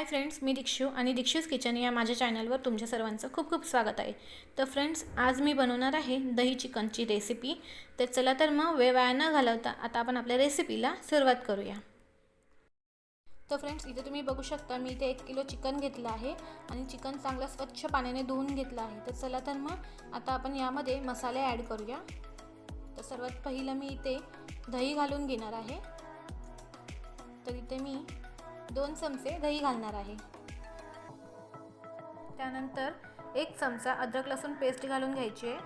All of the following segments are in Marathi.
फ्रेंड्स, मी दिक्षू आणि दिक्षूज किचन या माझ्या चॅनलवर तुमच्या सर्वांचं खूप खूप स्वागत आहे। तर फ्रेंड्स, आज मी बनवणार आहे दही चिकनची रेसिपी। तर चला तर मग वेळ वाया न घालवता आता आपण आपल्या रेसिपीला सुरुवात करूया। तर फ्रेंड्स, इथे तुम्ही बघू शकता मी इथे 1 किलो चिकन घेतलं आहे आणि चिकन चांगलं स्वच्छ पाण्याने धुवून घेतलं आहे। तर चला तर मग आता आपण यामध्ये मसाले ॲड करूया। तर सर्वात पहिलं मी इथे दही घालून घेणार आहे। तर इथे मी 2 चमचे दही घालणार आहे। त्यानंतर 1 चमचा अद्रक लसूण पेस्ट घालून घ्यायची आहे।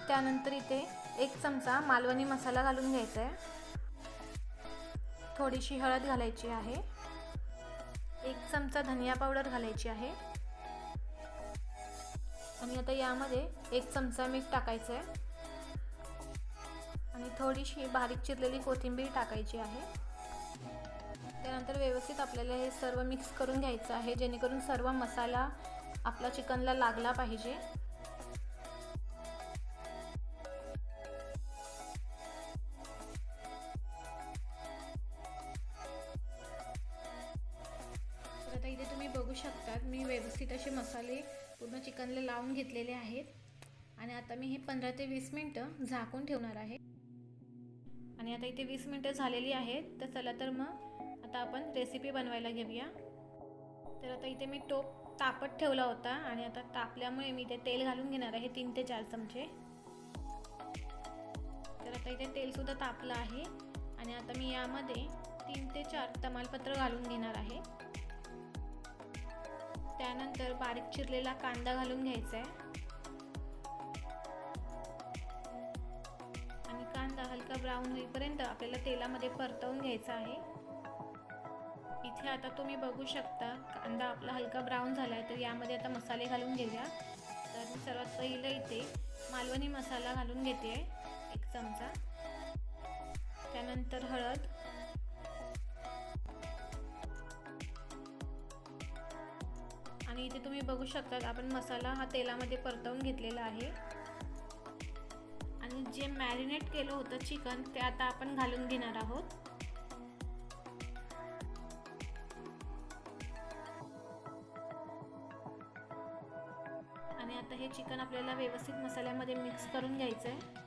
त्यानंतर इथे 1 चमचा मालवणी मसाला घालून घ्यायचा आहे। थोडीशी हळद घालायची आहे। 1 चमचा धनिया पावडर घालायची आहे आणि आता यामध्ये 1 चमचा मीठ टाकायचं आहे आणि थोडीशी बारीक चिरलेली कोथिंबीर टाकायची आहे। त्यानंतर व्यवस्थित आपल्याला हे सर्व मिक्स करून घ्यायचं आहे, जेणेकरून सर्व मसाला आपला चिकनला लागला पाहिजे। तर आता इथे तुम्ही बघू शकता मी व्यवस्थित असे मसाले पूर्ण चिकनला लावून घेतलेले आहेत आणि आता मी हे 15 ते 20 मिनिटं झाकून ठेवणार आहे। आणि आता इथे 20 मिनिटं झालेली आहेत। तर चला तर मग आता आपण रेसिपी बनवायला घेऊया। तर आता इथे मी टोप तापत ठेवला होता आणि आता तापल्यामुळे मी इथे तेल घालून घेणार आहे 3 ते 4 चमचे। तर आता इथे तेल सुद्धा तापलं आहे आणि आता मी यामध्ये 3 ते 4 तमालपत्र घालून घेणार आहे। त्यानंतर बारीक चिरलेला कांदा घालून घ्यायचा आहे आणि कांदा हलका ब्राऊन होईपर्यंत आपल्याला तेलामध्ये परतवून घ्यायचा आहे। इथे आता तुम्ही बघू शकता कांदा आपला हलका ब्राऊन झाला आहे। तर यामध्ये आता मसाले घालून घेऊया। तर मी सर्वात पहिलं इथे मालवणी मसाला घालून घेते 1 चमचा। त्यानंतर हळद, आणि इथे तुम्ही बघू शकता आपण मसाला हा तेलामध्ये परतवून घेतलेला आहे आणि जे मॅरिनेट केलं होतं चिकन ते आता आपण घालून घेणार आहोत। आणि आता हे चिकन आपल्याला व्यवस्थित मसाल्यामध्ये मिक्स करून घ्यायचं आहे।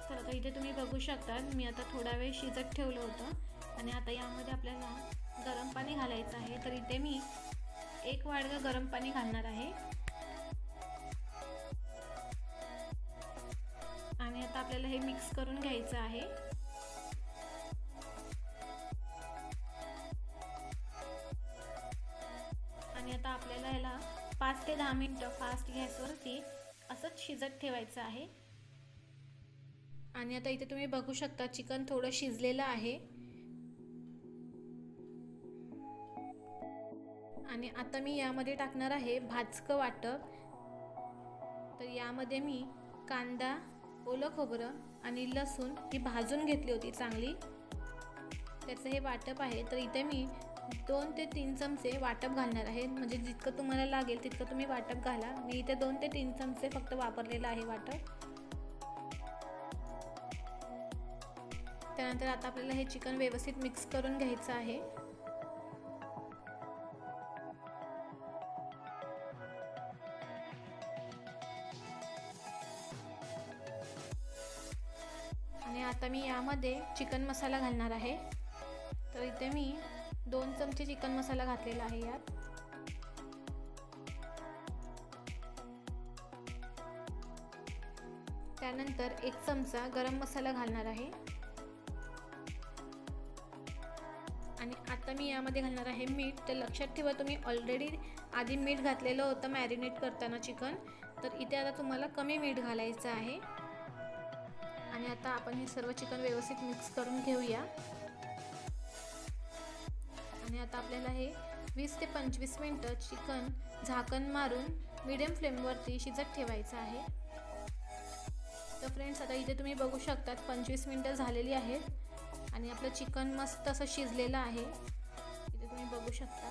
तर आता इथे तुम्ही बघू शकता मी आता थोडा वेळ शिजत ठेवलं होतं आणि आता यामध्ये आपल्याला गरम पाणी घालायचं आहे। तर इथे मी 1 वाडगा गरम पाणी घालणार आहे आणि आता आपल्याला हे मिक्स करून घ्यायचं आहे। आणि आता आपल्याला याला 5 ते 10 मिनिटं फास्ट गॅसवरती असंच शिजत ठेवायचं आहे। आणि आता इथे तुम्ही बघू शकता चिकन थोडं शिजलेलं आहे आणि आता मी यामध्ये टाकणार आहे भाजकं वाटप। तर यामध्ये मी कांदा, ओलं खोबरं आणि लसूण ही भाजून घेतली होती चांगली, त्याचं हे वाटप आहे। तर इथे मी 2 ते 3 चमचे वाटप घालणार आहे, म्हणजे जितकं तुम्हाला लागेल तितकं तुम्ही वाटप घाला। मी इथे 2 ते 3 चमचे फक्त वापरलेलं आहे वाटप। त्यानंतर आता आपल्याला हे चिकन व्यवस्थित मिक्स करून घ्यायचं आहे। आणि आता मी यामध्ये चिकन मसाला घालणार आहे। तर इथे मी 2 चमचे चिकन मसाला घातलेला आहे यात। त्यानंतर 1 चमचा गरम मसाला घालणार आहे आणि आता मी यामध्ये घालणार आहे मीठ। तर लक्षात ठेवा तुम्ही ऑलरेडी आधी मीठ घातलेलं होतं मॅरिनेट करताना चिकन, तर इथे आता तुम्हाला कमी मीठ घालायचं आहे। आणि आता आपण हे सर्व चिकन व्यवस्थित मिक्स करून घेऊया। आणि आता आपल्याला हे 20 ते 25 मिनिटं चिकन झाकण मारून मीडियम फ्लेमवरती शिजत ठेवायचं आहे। तर फ्रेंड्स, आता इथे तुम्ही बघू शकता 25 मिनिटं झालेली आहेत आणि आपलं चिकन मस्त असं शिजलेलं आहे। इथे तुम्ही बघू शकता।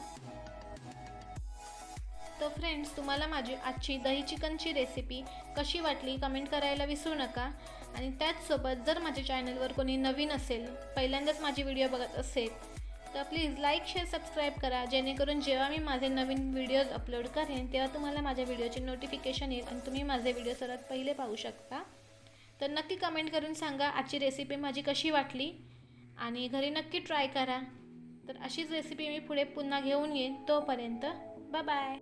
तर फ्रेंड्स, तुम्हाला माझी आजची दही चिकनची रेसिपी कशी वाटली कमेंट करायला विसरू नका। आणि त्याचसोबत जर माझ्या चॅनलवर कोणी नवीन असेल, पहिल्यांदाच माझी व्हिडिओ बघत असेल, तर प्लीज लाईक शेअर सबस्क्राईब करा, जेणेकरून जेव्हा मी माझे नवीन व्हिडिओज अपलोड करेन तेव्हा तुम्हाला माझ्या व्हिडिओचे नोटिफिकेशन येईल आणि तुम्ही माझे व्हिडिओ सर्वात पहिले पाहू शकता। तर नक्की कमेंट करून सांगा आजची रेसिपी माझी कशी वाटली आणि घरी नक्की ट्राय करा। तर अशीच रेसिपी मी पुढे पुन्हा घेऊन येईन। तोपर्यंत बाय बाय।